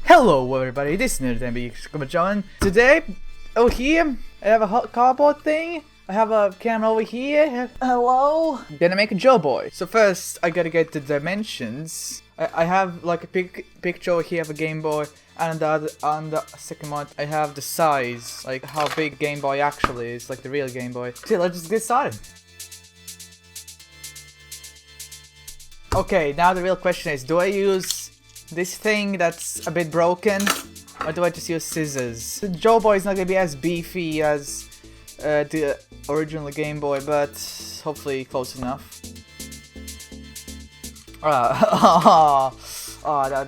Hello everybody, this is Nerd John. Today, over here, I have a hot cardboard thing. I have a camera over here. Hello. Gonna make a JouBoy. So first, I gotta get the dimensions. I have like a picture over here of a Game Boy, and on the second one, I have the size, like how big Game Boy actually is, like the real Game Boy. So let's just get started. Okay, now the real question is, do I use this thing that's a bit broken, or do I just use scissors? The JouBoy is not gonna be as beefy as the original Game Boy, but hopefully close enough.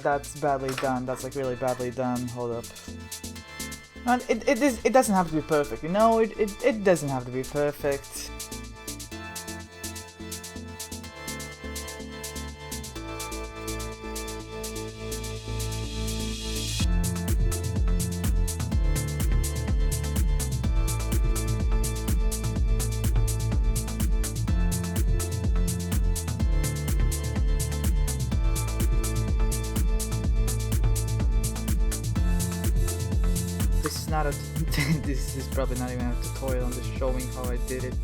That's badly done. That's like really badly done. Hold up. And it doesn't have to be perfect, you know. It doesn't have to be perfect. This is probably not even a tutorial, I'm just showing how I did it.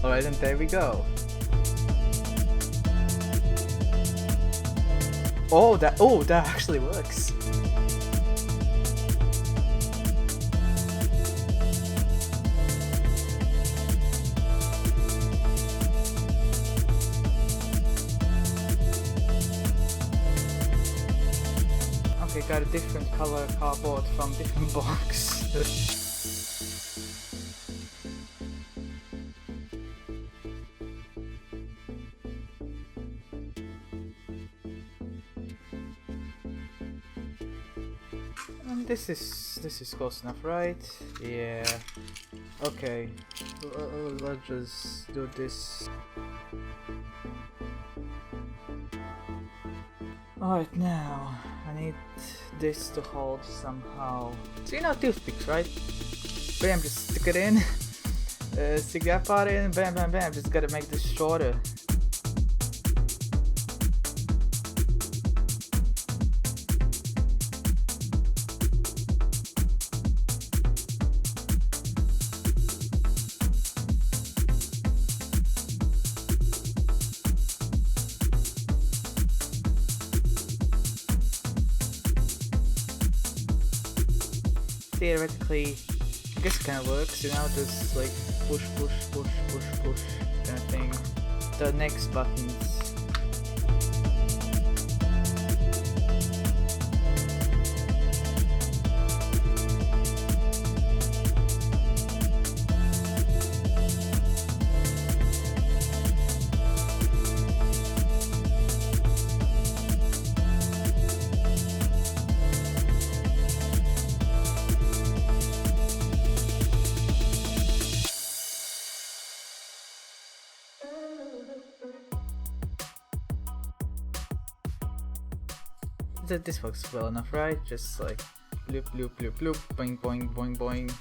Alright, and there we go. Oh, that actually works. Okay, got a different color cardboard from different box. And this is close enough, right? Yeah. Okay. Let's just do this. Alright, now I need this to hold somehow. So you know toothpicks, right? Bam, just stick it in. Stick that part in, bam, bam, bam. Just gotta make this shorter. Theoretically, I guess it kind of works, you know, just like push, push, push, push, push kind of thing. The next buttons. This works well enough, right? Just like loop, loop, loop, loop, boing, boing, boing, boing.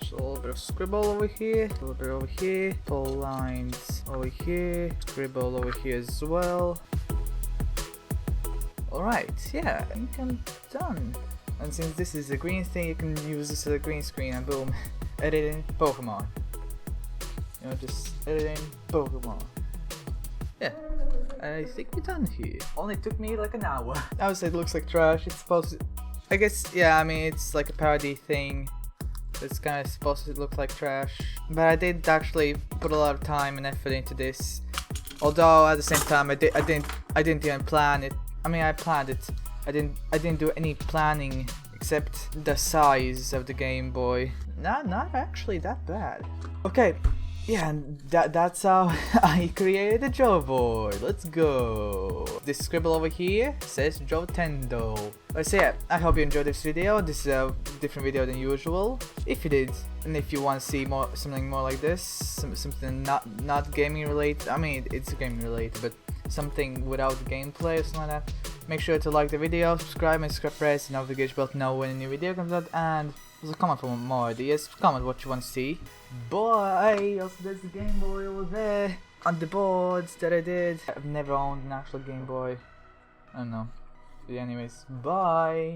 Just a little bit of scribble over here, a little bit over here, pull lines over here, scribble over here as well. Alright, yeah, I think I'm done. And since this is a green thing, you can use this as a green screen and boom, editing Pokemon. You know, just editing Pokemon. Yeah, I think we're done here. Only took me like an hour. I would say it looks like trash. It's supposed to, I guess, yeah, I mean, it's like a parody thing. It's kind of supposed to look like trash, but I did actually put a lot of time and effort into this. Although at the same time, I didn't even plan it. I mean, I planned it. I didn't do any planning except the size of the Game Boy. Not actually that bad. Okay, yeah, and that's how I created a JouBoy. Let's go. This scribble over here says Jotendo. So yeah, I hope you enjoyed this video. This is a different video than usual. If you did, and if you want to see something more like this, something not gaming related. I mean, it's gaming related, but something without gameplay or something like that. Make sure to like the video, subscribe, and press the notification bell to know when a new video comes out, and also comment for more ideas. Comment what you want to see. Bye! Also, there's the Game Boy over there on the boards that I did. I've never owned an actual Game Boy. I don't know. But anyways, bye!